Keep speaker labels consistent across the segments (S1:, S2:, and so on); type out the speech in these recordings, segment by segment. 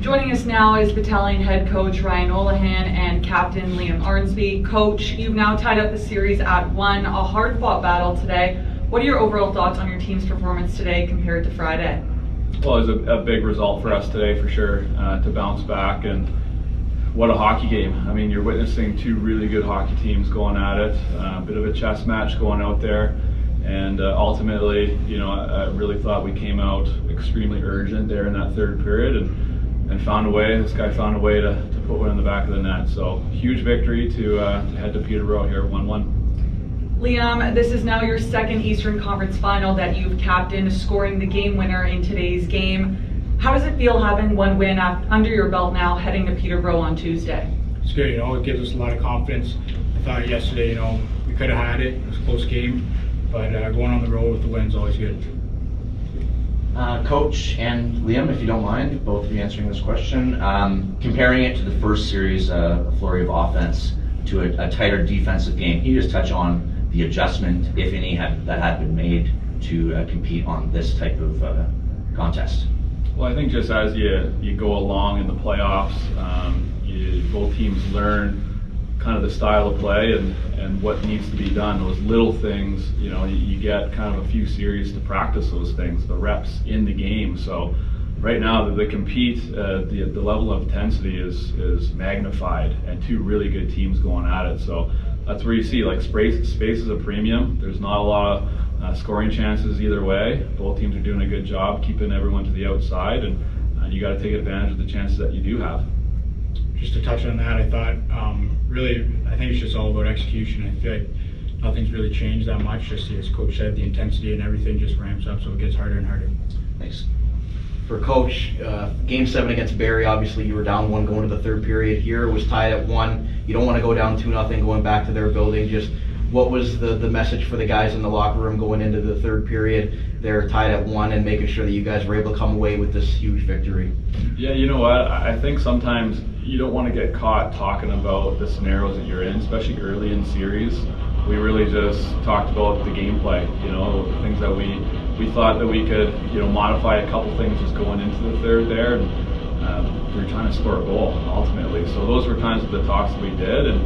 S1: Joining us now is Battalion Head Coach Ryan Oulahen and Captain Liam Arnsby. Coach, you've now tied up the series at 1, a hard-fought battle today. What are your overall thoughts on your team's performance today compared to Friday?
S2: Well, it was a big result for us today for sure, to bounce back, and what a hockey game. I mean, you're witnessing two really good hockey teams going at it, a bit of a chess match going out there, and ultimately, I really thought we came out extremely urgent there in that third period and found a way. This guy found a way to put one in the back of the net. So huge victory to head to Peterborough here 1-1.
S1: Liam, this is now your second Eastern Conference final that you've captained, scoring the game winner in today's game. How does it feel having one win under your belt now, heading to Peterborough on Tuesday?
S3: It's good, it gives us a lot of confidence. I thought yesterday, we could have had it. It was a close game, but going on the road with the win is always good.
S4: Coach and Liam, if you don't mind, both of you answering this question, comparing it to the first series, a flurry of offense, to a tighter defensive game, can you just touch on the adjustment, if any, that had been made to compete on this type of contest?
S2: Well, I think just as you go along in the playoffs, both teams learn kind of the style of play and what needs to be done. Those little things, you get kind of a few series to practice those things, the reps in the game. So right now the compete, the level of intensity is magnified, and two really good teams going at it. So that's where you see space is a premium. There's not a lot of scoring chances either way. Both teams are doing a good job keeping everyone to the outside, and you got to take advantage of the chances that you do have.
S3: Just to touch on that, I thought I think it's just all about execution. I feel like nothing's really changed that much. Just as Coach said, the intensity and everything just ramps up, so it gets harder and harder.
S4: Thanks.
S5: For Coach, Game 7 against Barrie, obviously you were down 1 going to the third period. Here it was tied at 1. You don't want to go down 2-0 going back to their building. Just what was the message for the guys in the locker room going into the third period? They're tied at 1 and making sure that you guys were able to come away with this huge victory.
S2: Yeah, you know what? I think sometimes you don't want to get caught talking about the scenarios that you're in, especially early in series. We really just talked about the gameplay, things that we thought that we could, modify a couple things just going into the third there. And we were trying to score a goal ultimately. So those were kinds of the talks that we did, and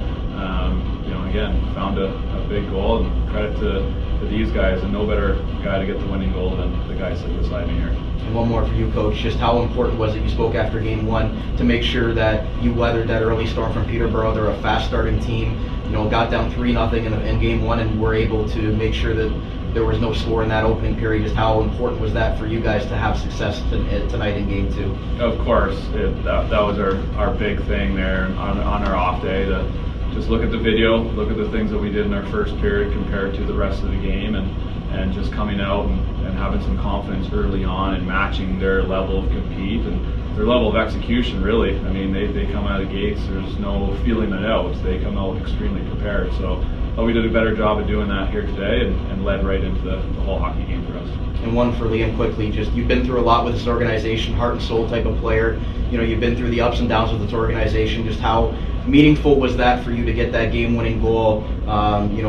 S2: again, found a big goal, and credit to these guys, and no better guy to get the winning goal than the guy sitting beside me here.
S5: And one more for you, Coach. Just how important was it, you spoke after Game 1, to make sure that you weathered that early storm from Peterborough? They're a fast-starting team. Got down 3-0 in Game 1 and were able to make sure that there was no score in that opening period. Just how important was that for you guys to have success tonight in Game 2?
S2: Of course, that was our big thing there on our off day, to just look at the video, look at the things that we did in our first period compared to the rest of the game, and just coming out and having some confidence early on and matching their level of compete and their level of execution, really. I mean, they come out of the gates, there's no feeling it out. They come out extremely prepared. So we did a better job of doing that here today, and led right into the whole hockey game for us.
S5: And one for Liam quickly, just you've been through a lot with this organization, heart and soul type of player. You've been through the ups and downs with this organization. Just how meaningful was that for you to get that game-winning goal,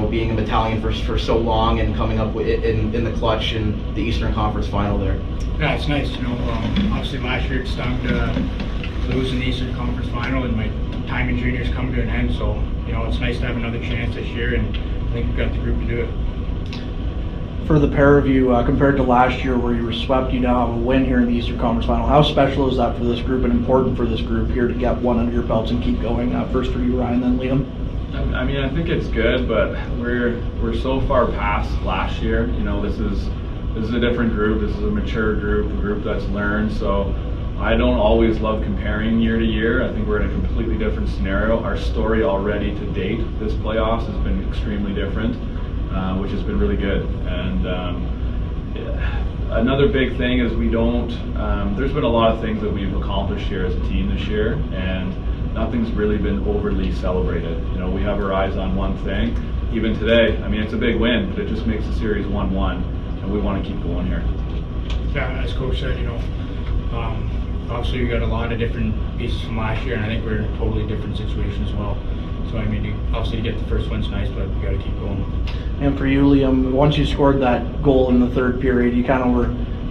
S5: being a Battalion for so long and coming up with it in the clutch in the Eastern Conference final there?
S3: Yeah, it's nice. Obviously last year it stung to lose in the Eastern Conference final, and my time in juniors come to an end, so it's nice to have another chance this year, and I think we've got the group to do it.
S6: For the pair of you, compared to last year where you were swept, you now have a win here in the Eastern Conference Final. How special is that for this group, and important for this group here to get one under your belts and keep going? First for you, Ryan, then Liam.
S2: I mean, I think it's good, but we're so far past last year. This is a different group. This is a mature group, a group that's learned. So I don't always love comparing year to year. I think we're in a completely different scenario. Our story already to date, this playoffs, has been extremely different, which has been really good. And another big thing is there's been a lot of things that we've accomplished here as a team this year, and nothing's really been overly celebrated. We have our eyes on one thing. Even today, I mean, it's a big win, but it just makes the series 1-1, and we want to keep going here.
S3: Yeah, as Coach said, obviously we got a lot of different pieces from last year, and I think we're in a totally different situation as well. So I mean, obviously to get the first one's nice, but we got to keep going.
S6: And for you, Liam, once you scored that goal in the third period, you kind of were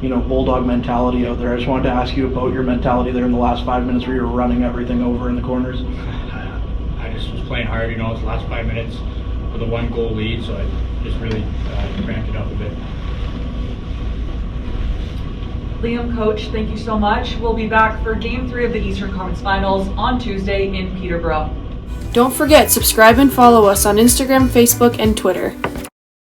S6: bulldog mentality out there. I just wanted to ask you about your mentality there in the last 5 minutes where you were running everything over in the corners.
S3: I just was playing hard, it's the last 5 minutes with a 1-goal lead, so I just really ramped it up a bit.
S1: Liam, Coach, thank you so much. We'll be back for Game 3 of the Eastern Conference Finals on Tuesday in Peterborough.
S7: Don't forget, subscribe and follow us on Instagram, Facebook, and Twitter.